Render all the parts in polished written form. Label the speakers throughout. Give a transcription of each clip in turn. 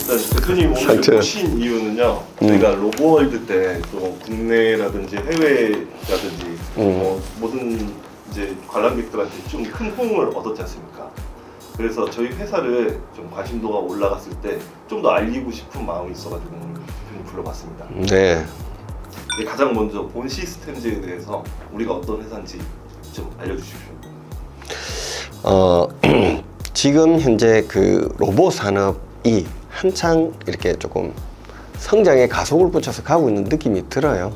Speaker 1: 일단 대표님 오늘 오신 이유는요. 저희가 로보월드 때 또 국내라든지 해외라든지 모든 이제 관람객들한테 좀 큰 호응을 얻었지 않습니까? 그래서 저희 회사를 좀 관심도가 올라갔을 때 좀 더 알리고 싶은 마음이 있어가지고 오늘 대표님 불러봤습니다.
Speaker 2: 네.
Speaker 1: 가장 먼저 본 시스템즈에 대해서 우리가 어떤 회사인지 좀 알려주십시오.
Speaker 2: 지금 현재 그 로봇 산업이 한창 이렇게 조금 성장에 가속을 붙여서 가고 있는 느낌이 들어요.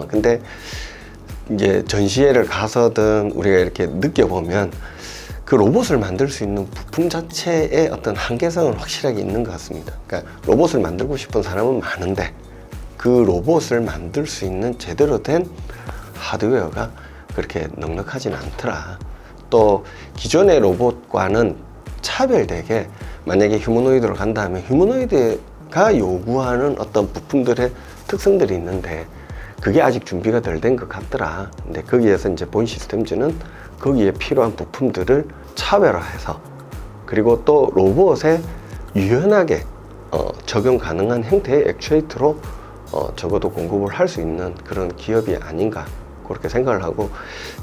Speaker 2: 근데 이제 전시회를 가서든 우리가 이렇게 느껴보면 그 로봇을 만들 수 있는 부품 자체의 어떤 한계성은 확실하게 있는 것 같습니다. 그러니까 로봇을 만들고 싶은 사람은 많은데 그 로봇을 만들 수 있는 제대로 된 하드웨어가 그렇게 넉넉하지는 않더라. 또 기존의 로봇과는 차별되게 만약에 휴머노이드로 간다면 휴머노이드가 요구하는 어떤 부품들의 특성들이 있는데 그게 아직 준비가 덜 된 것 같더라. 근데 거기에서 이제 본 시스템즈는 거기에 필요한 부품들을 차별화해서 그리고 또 로봇에 유연하게 적용 가능한 형태의 액추에이터로 적어도 공급을 할 수 있는 그런 기업이 아닌가 그렇게 생각을 하고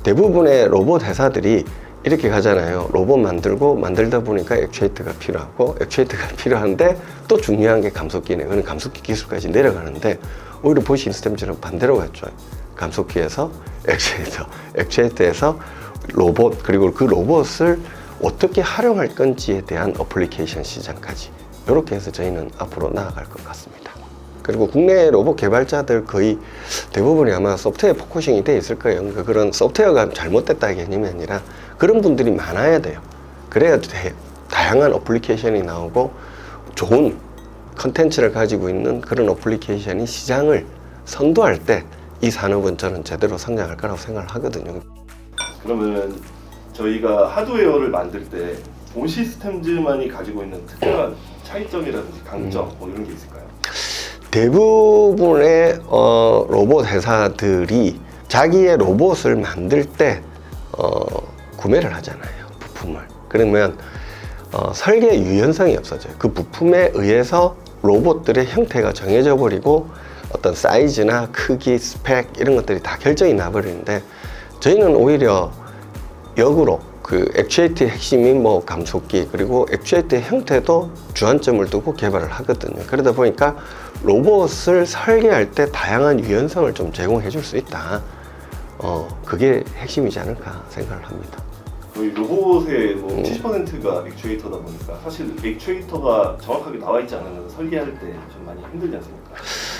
Speaker 2: 대부분의 로봇 회사들이 이렇게 가잖아요. 로봇 만들다 보니까 액추에이터가 필요하고 액추에이터가 필요한데 또 중요한 게 감속기네. 그런 감속기 기술까지 내려가는데 오히려 본 시스템처럼 반대로 갔죠. 감속기에서 액추에이터, 액추에이터에서 로봇 그리고 그 로봇을 어떻게 활용할 건지에 대한 어플리케이션 시장까지 이렇게 해서 저희는 앞으로 나아갈 것 같습니다. 그리고 국내 로봇 개발자들 거의 대부분이 아마 소프트웨어 포커싱이 돼 있을 거예요. 그러니까 그런 소프트웨어가 잘못됐다는 개념이 아니라 그런 분들이 많아야 돼요. 그래야 다양한 어플리케이션이 나오고 좋은 컨텐츠를 가지고 있는 그런 어플리케이션이 시장을 선도할 때 이 산업은 저는 제대로 성장할 거라고 생각을 하거든요.
Speaker 1: 그러면 저희가 하드웨어를 만들 때 본 시스템즈만이 가지고 있는 특별한 차이점이라든지 강점 뭐 이런 게 있을까요?
Speaker 2: 대부분의 로봇 회사들이 자기의 로봇을 만들 때 구매를 하잖아요, 부품을. 그러면 설계 유연성이 없어져요. 그 부품에 의해서 로봇들의 형태가 정해져 버리고 어떤 사이즈나 크기, 스펙 이런 것들이 다 결정이 나버리는데 저희는 오히려 역으로 그 액추에이터의 핵심이 뭐 감속기 그리고 액추에이터의 형태도 주안점을 두고 개발을 하거든요. 그러다 보니까 로봇을 설계할 때 다양한 유연성을 좀 제공해 줄 수 있다. 그게 핵심이지 않을까 생각을 합니다.
Speaker 1: 저희 로봇의 뭐 70%가 액추에이터다 보니까 사실 액추에이터가 정확하게 나와 있지 않으면 설계할 때 좀 많이 힘들지 않습니까?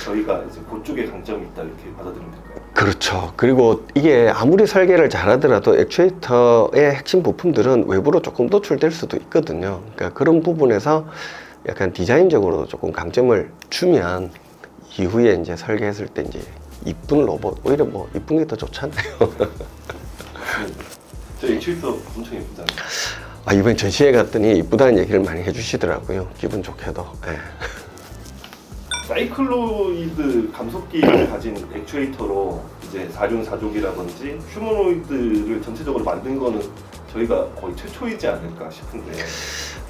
Speaker 1: 저희가 이제 그쪽에 강점이 있다 이렇게 받아들이면 될까요?
Speaker 2: 그렇죠. 그리고 이게 아무리 설계를 잘하더라도 액추에이터의 핵심 부품들은 외부로 조금 노출될 수도 있거든요. 그러니까 그런 부분에서 약간 디자인적으로 조금 강점을 주면 이후에 이제 설계했을 때 이제 이쁜 로봇 오히려 뭐 이쁜 게 더 좋잖아요.
Speaker 1: 저 액추에이터 엄청 예쁘잖아요.
Speaker 2: 이번에 전시회 갔더니 이쁘다는 얘기를 많이 해주시더라고요. 기분 좋게도. 네.
Speaker 1: 사이클로이드 감속기를 가진 액추에이터로 이제 4륜 4족이라든지 휴머노이드를 전체적으로 만든 거는 저희가 거의 최초이지 않을까 싶은데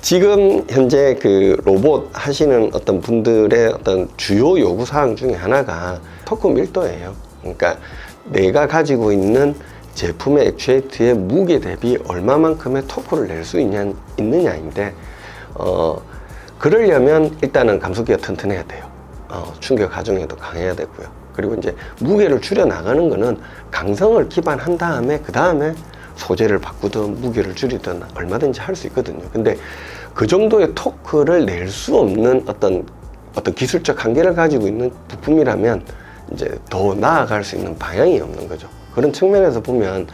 Speaker 2: 지금 현재 그 로봇 하시는 어떤 분들의 어떤 주요 요구 사항 중에 하나가 토크 밀도예요. 그러니까 내가 가지고 있는 제품의 액추에이터의 무게 대비 얼마만큼의 토크를 낼 수 있느냐인데 그러려면 일단은 감속기가 튼튼해야 돼요. 충격 하중에도 강해야 되고요. 그리고 이제 무게를 줄여 나가는 거는 강성을 기반한 다음에 그 다음에 소재를 바꾸든 무게를 줄이든 얼마든지 할 수 있거든요. 근데 그 정도의 토크를 낼 수 없는 어떤 기술적 한계를 가지고 있는 부품이라면 이제 더 나아갈 수 있는 방향이 없는 거죠. 그런 측면에서 보면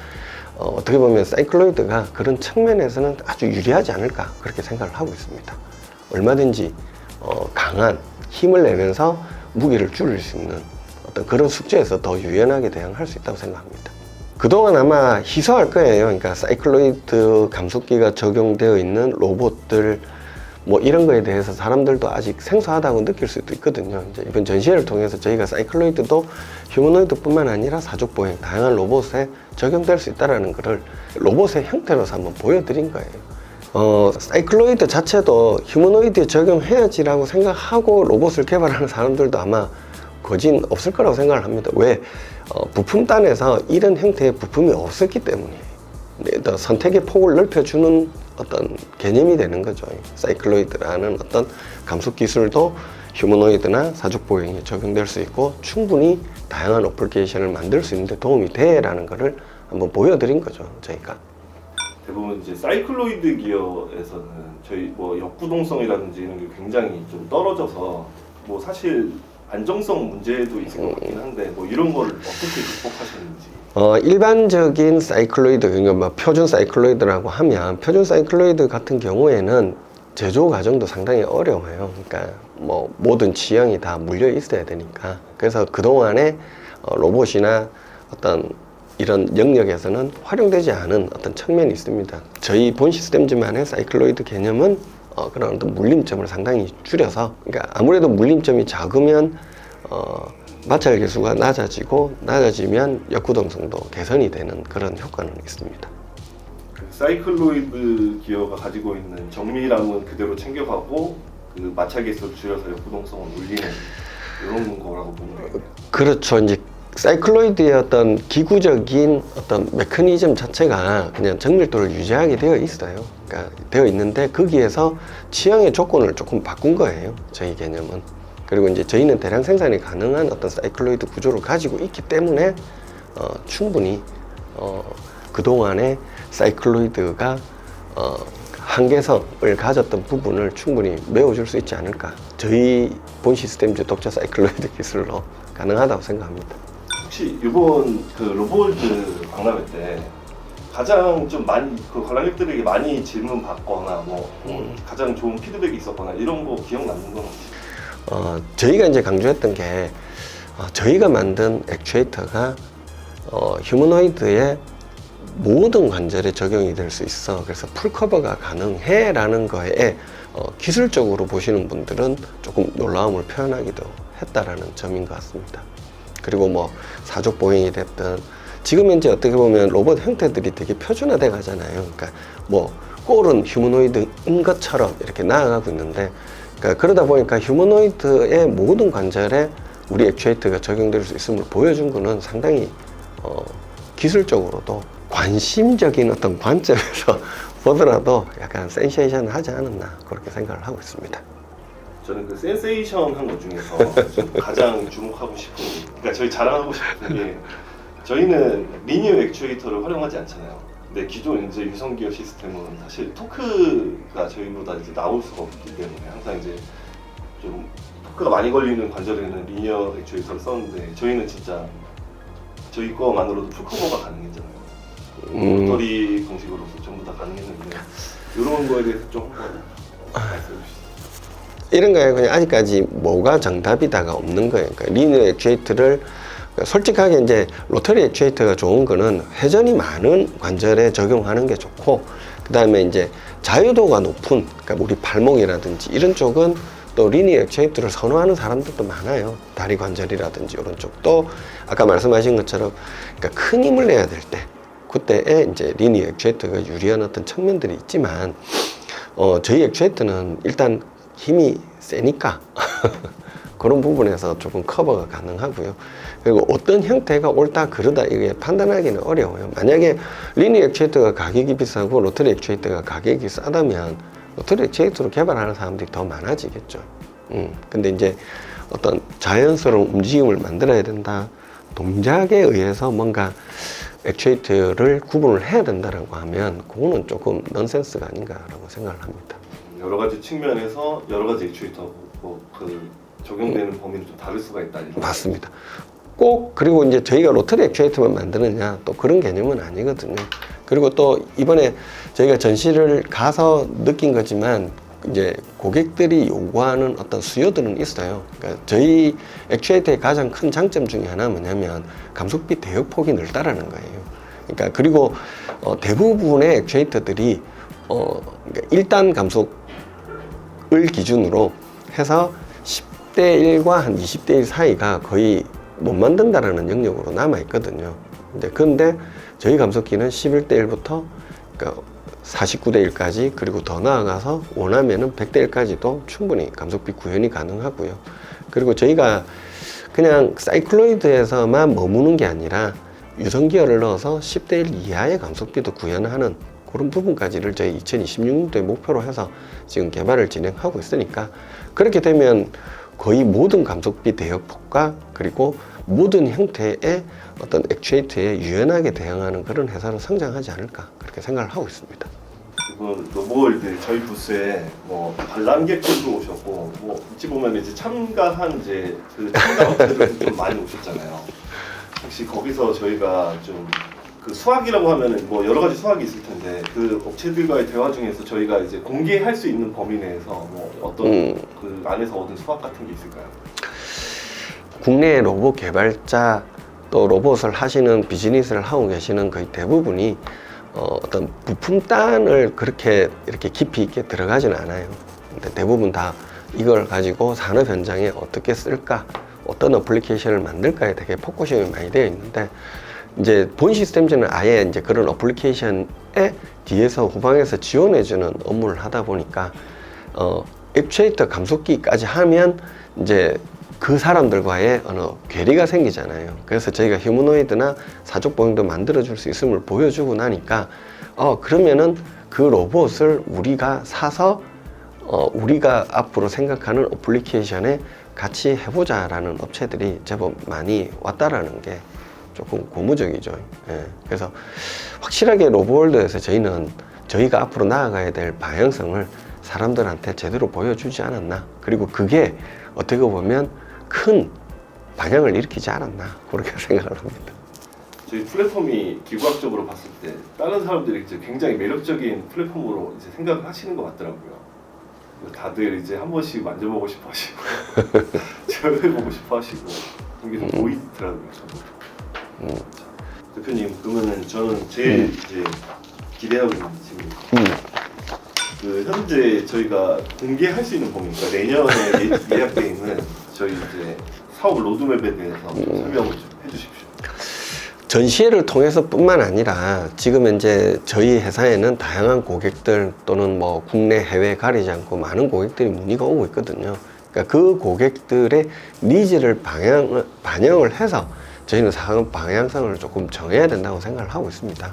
Speaker 2: 어떻게 보면 사이클로이드가 그런 측면에서는 아주 유리하지 않을까 그렇게 생각을 하고 있습니다. 얼마든지 강한 힘을 내면서 무게를 줄일 수 있는 어떤 그런 숙제에서 더 유연하게 대응할 수 있다고 생각합니다. 그동안 아마 희소할 거예요. 그러니까 사이클로이드 감속기가 적용되어 있는 로봇들 뭐 이런 거에 대해서 사람들도 아직 생소하다고 느낄 수도 있거든요. 이제 이번 전시회를 통해서 저희가 사이클로이드도 휴머노이드뿐만 아니라 사족보행 다양한 로봇에 적용될 수 있다는 것을 로봇의 형태로서 한번 보여드린 거예요. 사이클로이드 자체도 휴머노이드에 적용해야지라고 생각하고 로봇을 개발하는 사람들도 아마 거진 없을 거라고 생각을 합니다. 왜? 부품단에서 이런 형태의 부품이 없었기 때문에 선택의 폭을 넓혀주는 어떤 개념이 되는 거죠. 사이클로이드라는 어떤 감속 기술도 휴머노이드나 사족 보행에 적용될 수 있고 충분히 다양한 어플리케이션을 만들 수 있는데 도움이 돼라는 거를 한번 보여드린 거죠, 저희가.
Speaker 1: 대부분 이제 사이클로이드 기어에서는 저희 뭐 역구동성이라든지 이런 게 굉장히 좀 떨어져서 뭐 사실 안정성 문제도 있을 것 같긴 한데 뭐 이런 거를 어떻게 극복하셨는지.
Speaker 2: 일반적인 사이클로이드, 그러니까 뭐 표준 사이클로이드라고 하면 표준 사이클로이드 같은 경우에는 제조 과정도 상당히 어려워요. 그러니까 뭐 모든 지형이 다 물려 있어야 되니까. 그래서 그동안에 로봇이나 어떤 이런 영역에서는 활용되지 않은 어떤 측면이 있습니다. 저희 본 시스템즈만의 사이클로이드 개념은 그런 어떤 물림점을 상당히 줄여서, 그러니까 아무래도 물림점이 작으면 마찰 계수가 낮아지면 역구동성도 개선이 되는 그런 효과는 있습니다.
Speaker 1: 그 사이클로이드 기어가 가지고 있는 정밀함은 그대로 챙겨가고 그 마찰 계수를 줄여서 역구동성을 올리는 이런 거라고 보면 되겠네요.
Speaker 2: 그렇죠. 이제 사이클로이드의 어떤 기구적인 어떤 메커니즘 자체가 그냥 정밀도를 유지하게 되어 있어요. 그러니까 되어 있는데 거기에서 취향의 조건을 조금 바꾼 거예요, 저희 개념은. 그리고 이제 저희는 대량 생산이 가능한 어떤 사이클로이드 구조를 가지고 있기 때문에 충분히 그동안에 사이클로이드가 한계성을 가졌던 부분을 충분히 메워줄 수 있지 않을까. 저희 본 시스템즈 독자 사이클로이드 기술로 가능하다고 생각합니다.
Speaker 1: 혹시 이번 그 로보월드 박람회 때 가장 좀 많이 그 관람객들에게 많이 질문 받거나 뭐 가장 좋은 피드백이 있었거나 이런 거 기억 남는 건 혹시?
Speaker 2: 저희가 이제 강조했던 게 저희가 만든 액추에이터가 휴머노이드의 모든 관절에 적용이 될 수 있어. 그래서 풀커버가 가능해 라는 거에 기술적으로 보시는 분들은 조금 놀라움을 표현하기도 했다라는 점인 것 같습니다. 그리고 뭐 사족 보행이 됐든 지금 현재 어떻게 보면 로봇 형태들이 되게 표준화돼 가잖아요. 그러니까 뭐 꼴은 휴머노이드인 것처럼 이렇게 나아가고 있는데, 그러니까 그러다 보니까 휴머노이드의 모든 관절에 우리 액추에이터가 적용될 수 있음을 보여준 거는 상당히 기술적으로도 관심적인 어떤 관점에서 보더라도 약간 센세이션 하지 않았나 그렇게 생각을 하고 있습니다.
Speaker 1: 저는 그 센세이션 한 것 중에서 좀 가장 주목하고 싶은, 그러니까 저희 자랑하고 싶은 게 저희는 리니어 액추에이터를 활용하지 않잖아요. 근데 기존 이제 유성기어 시스템은 사실 토크가 저희보다 이제 나올 수가 없기 때문에 항상 이제 좀 토크가 많이 걸리는 관절에는 리니어 액추에이터를 썼는데 저희는 진짜 저희 거만으로도 풀커버가 가능했잖아요. 배터리 방식으로서 전부 다 가능했는데 이런 거에 대해서 좀 한번 말씀해 주시죠.
Speaker 2: 이런 거에 그냥 아직까지 뭐가 정답이다가 없는 거예요. 그러니까 리니어 액추에이터를 솔직하게 이제 로터리 액추에이터가 좋은 거는 회전이 많은 관절에 적용하는 게 좋고, 그 다음에 이제 자유도가 높은, 그러니까 우리 발목이라든지 이런 쪽은 또 리니어 액추에이터를 선호하는 사람들도 많아요. 다리 관절이라든지 이런 쪽도 아까 말씀하신 것처럼 그러니까 큰 힘을 내야 될 때 그때에 이제 리니어 액추에이터가 유리한 어떤 측면들이 있지만 저희 액추에이터는 일단 힘이 세니까 그런 부분에서 조금 커버가 가능하고요. 그리고 어떤 형태가 옳다 그르다 이게 판단하기는 어려워요. 만약에 리니어 액추에이터가 가격이 비싸고 로터리 액추에이터가 가격이 싸다면 로터리 액추에이터로 개발하는 사람들이 더 많아지겠죠. 근데 이제 어떤 자연스러운 움직임을 만들어야 된다, 동작에 의해서 뭔가 액추에이터를 구분을 해야 된다라고 하면 그거는 조금 넌센스가 아닌가라고 생각을 합니다.
Speaker 1: 여러 가지 측면에서 여러 가지 액추에이터 그 적용되는 범위는 좀 다를 수가 있다.
Speaker 2: 맞습니다. 꼭 그리고 이제 저희가 로터리 액추에이터만 만드느냐 또 그런 개념은 아니거든요. 그리고 또 이번에 저희가 전시를 가서 느낀 거지만 이제 고객들이 요구하는 어떤 수요들은 있어요. 그러니까 저희 액추에이터의 가장 큰 장점 중에 하나 뭐냐면 감속비 대역폭이 넓다라는 거예요. 그러니까 그리고 대부분의 액추에이터들이 그러니까 1단 감속을 기준으로 해서 10대 1과 한 20대 1 사이가 거의 못 만든다라는 영역으로 남아 있거든요. 근데 저희 감속기는 11대 1부터 그러니까 49대 1까지, 그리고 더 나아가서 원하면은 100대 1까지도 충분히 감속비 구현이 가능하고요. 그리고 저희가 그냥 사이클로이드에서만 머무는 게 아니라 유성기어를 넣어서 10대 1 이하의 감속비도 구현하는 그런 부분까지를 저희 2026년도에 목표로 해서 지금 개발을 진행하고 있으니까, 그렇게 되면 거의 모든 감속비 대역폭과 그리고 모든 형태의 어떤 액추에이터에 유연하게 대응하는 그런 회사로 성장하지 않을까, 그렇게 생각을 하고 있습니다.
Speaker 1: 이번 로보월드 저희 부스에 뭐 관람객들도 오셨고, 뭐 어찌 보면 이제 참가한 이제 그 참가 업체들도 좀 많이 오셨잖아요. 혹시 거기서 저희가 좀 그 수학이라고 하면은 뭐 여러 가지 수학이 있을 텐데, 그 업체들과의 대화 중에서 저희가 이제 공개할 수 있는 범위 내에서 뭐 어떤 그 안에서 얻은 수학 같은 게 있을까요?
Speaker 2: 국내 로봇 개발자 또 로봇을 하시는 비즈니스를 하고 계시는 거의 대부분이 어떤 부품단을 그렇게 이렇게 깊이 있게 들어가지는 않아요. 근데 대부분 다 이걸 가지고 산업 현장에 어떻게 쓸까, 어떤 어플리케이션을 만들까에 되게 포커싱이 많이 되어 있는데, 이제 본 시스템즈는 아예 이제 그런 어플리케이션에 뒤에서 후방에서 지원해주는 업무를 하다 보니까 액추에이터 감속기까지 하면 이제 그 사람들과의 어느 괴리가 생기잖아요. 그래서 저희가 휴머노이드나 사족 보행도 만들어줄 수 있음을 보여주고 나니까 그러면은 그 로봇을 우리가 사서 우리가 앞으로 생각하는 어플리케이션에 같이 해보자라는 업체들이 제법 많이 왔다라는 게 조금 고무적이죠. 예. 그래서 확실하게 로보월드에서 저희는 저희가 앞으로 나아가야 될 방향성을 사람들한테 제대로 보여주지 않았나, 그리고 그게 어떻게 보면 큰 반향을 일으키지 않았나, 그렇게 생각을 합니다.
Speaker 1: 저희 플랫폼이 기구학적으로 봤을 때 다른 사람들이 이제 굉장히 매력적인 플랫폼으로 이제 생각을 하시는 것 같더라고요. 다들 이제 한 번씩 만져보고 싶어 하시고 제어해보고 싶어 하시고 그런 게 좀 보이더라고요. 저도. 대표님, 그러면은 저는 제일 이제 기대하고 있는 질문. 그 현재 저희가 공개할 수 있는 범위, 그러니까 내년에 예약돼 있는 저희 이제 사업 로드맵에 대해서 설명을 좀 해주십시오.
Speaker 2: 전시회를 통해서 뿐만 아니라 지금 현재 저희 회사에는 다양한 고객들 또는 뭐 국내 해외 가리지 않고 많은 고객들이 문의가 오고 있거든요. 그러니까 그 고객들의 니즈를 반영을 해서 저희는 사업 방향성을 조금 정해야 된다고 생각을 하고 있습니다.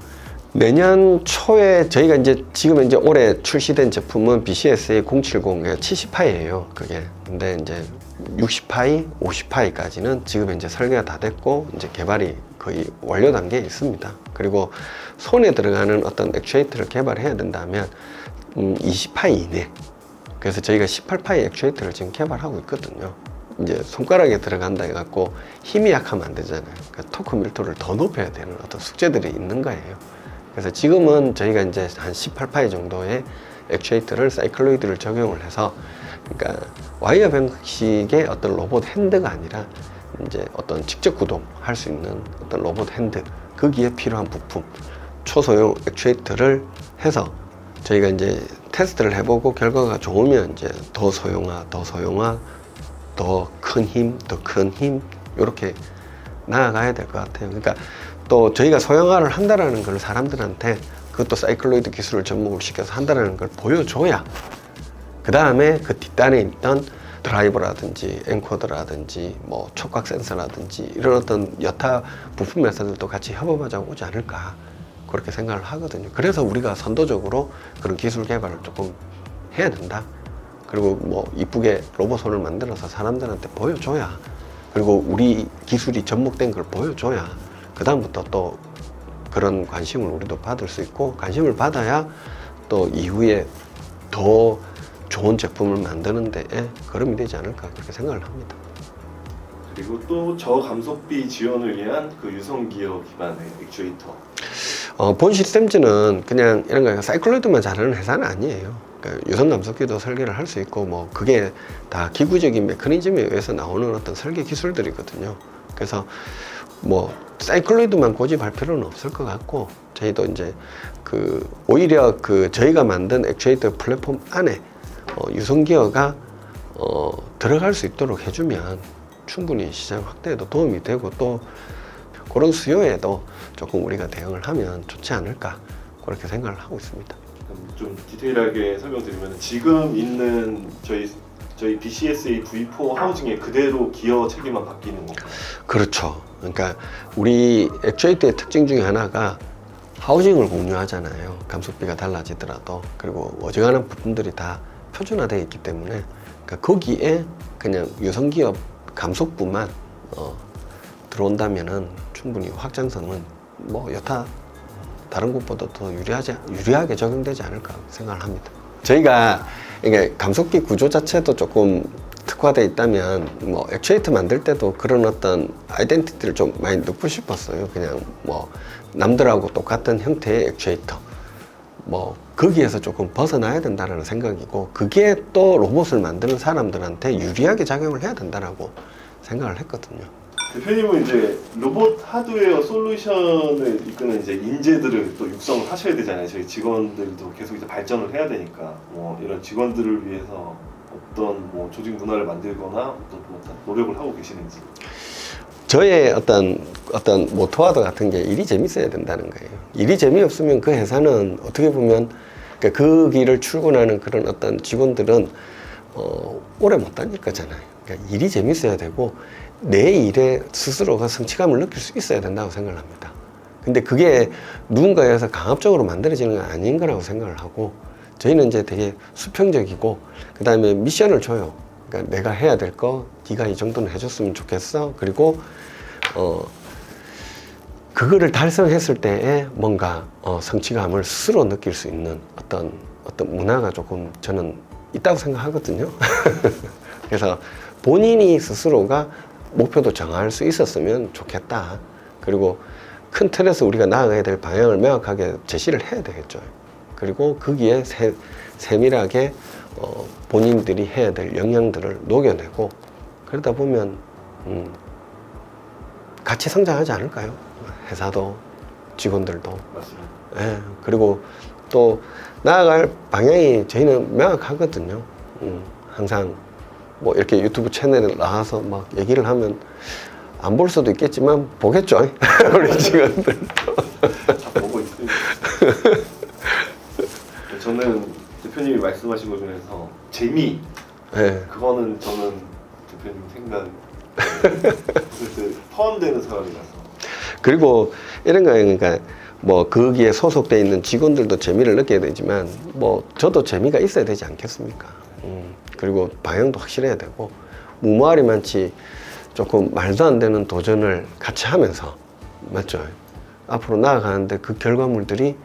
Speaker 2: 내년 초에 저희가 이제 지금 이제 올해 출시된 제품은 BCSA 070, 70파이예요. 그게. 근데 이제 60파이, 50파이까지는 지금 이제 설계가 다 됐고 이제 개발이 거의 완료 단계에 있습니다. 그리고 손에 들어가는 어떤 액추에이터를 개발해야 된다면 20파이 이내. 그래서 저희가 18파이 액추에이터를 지금 개발하고 있거든요. 이제 손가락에 들어간다 해갖고 힘이 약하면 안 되잖아요. 그러니까 토크 밀도를 더 높여야 되는 어떤 숙제들이 있는 거예요. 그래서 지금은 저희가 이제 한 18파이 정도의 액추에이터를 사이클로이드를 적용을 해서, 그러니까 와이어 방식의 어떤 로봇 핸드가 아니라 이제 어떤 직접 구동할 수 있는 어떤 로봇 핸드, 거기에 필요한 부품, 초소형 액추에이터를 해서 저희가 이제 테스트를 해보고 결과가 좋으면 이제 더 소형화, 더 큰 힘, 더 큰 힘, 이렇게 나아가야 될 것 같아요. 그러니까 또 저희가 소형화를 한다라는 걸 사람들한테, 그것도 사이클로이드 기술을 접목을 시켜서 한다라는 걸 보여줘야 그 다음에 그 뒷단에 있던 드라이버라든지 엔코더라든지 뭐 촉각 센서라든지 이런 어떤 여타 부품 회사들도 같이 협업하자 오지 않을까, 그렇게 생각을 하거든요. 그래서 우리가 선도적으로 그런 기술 개발을 조금 해야 된다. 그리고 뭐 이쁘게 로봇손을 만들어서 사람들한테 보여줘야, 그리고 우리 기술이 접목된 걸 보여줘야 그 다음부터 또 그런 관심을 우리도 받을 수 있고, 관심을 받아야 또 이후에 더 좋은 제품을 만드는 데에 걸음이 되지 않을까, 그렇게 생각을 합니다.
Speaker 1: 그리고 또 저감속비 지원을 위한 그 유성기어 기반의 액추에이터.
Speaker 2: 본 시스템즈는 그냥 이런 거 사이클로이드만 잘하는 회사는 아니에요. 그러니까 유성 감속기도 설계를 할 수 있고, 뭐 그게 다 기구적인 메커니즘에 의해서 나오는 어떤 설계 기술들이거든요. 그래서 뭐 사이클로이드만 고집할 필요는 없을 것 같고, 저희도 이제 그 오히려 그 저희가 만든 액추에이터 플랫폼 안에 유성기어가 들어갈 수 있도록 해주면 충분히 시장 확대에도 도움이 되고, 또 그런 수요에도 조금 우리가 대응을 하면 좋지 않을까, 그렇게 생각을 하고 있습니다.
Speaker 1: 좀 디테일하게 설명드리면 지금 있는 저희 BCSA V4 하우징에 그대로 기어 체계만 바뀌는 건가요?
Speaker 2: 그렇죠. 그러니까 우리 액추에이터의 특징 중에 하나가 하우징을 공유하잖아요. 감속비가 달라지더라도. 그리고 어지간한 부품들이 다 표준화되어 있기 때문에 그러니까 거기에 그냥 유성기업 감속부만 들어온다면은 충분히 확장성은 뭐 여타 다른 곳보다 더 유리하게 적용되지 않을까 생각을 합니다. 저희가 이게 감속기 구조 자체도 조금 특화되어 있다면 뭐 액추에이터 만들 때도 그런 어떤 아이덴티티를 좀 많이 넣고 싶었어요. 그냥 뭐 남들하고 똑같은 형태의 액추에이터 뭐 거기에서 조금 벗어나야 된다는 생각이고 그게 또 로봇을 만드는 사람들한테 유리하게 작용을 해야 된다라고 생각을 했거든요.
Speaker 1: 대표님은 이제 로봇 하드웨어 솔루션을 이끄는 이제 인재들을 또 육성을 하셔야 되잖아요. 저희 직원들도 계속 이제 발전을 해야 되니까 뭐 이런 직원들을 위해서 어떤 뭐 조직 문화를 만들거나 어떤 뭐 노력을 하고 계시는지.
Speaker 2: 저의 어떤 모토와도 같은 게 일이 재밌어야 된다는 거예요. 일이 재미없으면 그 회사는 어떻게 보면 그 길을 출근하는 그런 어떤 직원들은 오래 못 다닐 거잖아요. 그러니까 일이 재밌어야 되고 내 일에 스스로가 성취감을 느낄 수 있어야 된다고 생각을 합니다. 근데 그게 누군가에 의해서 강압적으로 만들어지는 건 아닌 거라고 생각을 하고 저희는 이제 되게 수평적이고 그 다음에 미션을 줘요. 그러니까 내가 해야 될 거 네가 이 정도는 해줬으면 좋겠어. 그리고 그거를 달성했을 때에 뭔가 성취감을 스스로 느낄 수 있는 어떤 문화가 조금 저는 있다고 생각하거든요. 그래서 본인이 스스로가 목표도 정할 수 있었으면 좋겠다. 그리고 큰 틀에서 우리가 나아가야 될 방향을 명확하게 제시를 해야 되겠죠. 그리고 거기에 세밀하게 본인들이 해야 될 역량들을 녹여내고 그러다 보면 같이 성장하지 않을까요? 회사도 직원들도.
Speaker 1: 맞습니다.
Speaker 2: 예, 그리고 또 나아갈 방향이 저희는 명확하거든요. 항상 뭐 이렇게 유튜브 채널에 나와서 막 얘기를 하면 안 볼 수도 있겠지만 보겠죠. 우리 직원들.
Speaker 1: 다 보고 있습니다. 저는 대표님이 말씀하신 것 중에서 재미
Speaker 2: 예.
Speaker 1: 그거는 저는 대표님 생각 포함되는 사람이라서.
Speaker 2: 그리고 이런 거예요. 그러니까 뭐 거기에 소속돼 있는 직원들도 재미를 느껴야 되지만 뭐 저도 재미가 있어야 되지 않겠습니까? 그리고 방향도 확실해야 되고 무모하리 많지 조금 말도 안 되는 도전을 같이 하면서 맞죠? 앞으로 나아가는데 그 결과물들이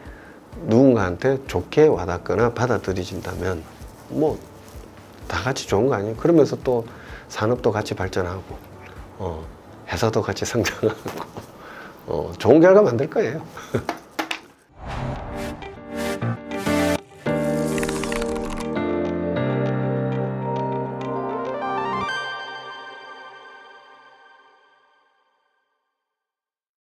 Speaker 2: 누군가한테 좋게 와닿거나 받아들여진다면 뭐 다 같이 좋은 거 아니에요? 그러면서 또 산업도 같이 발전하고 회사도 같이 성장하고 좋은 결과 만들 거예요.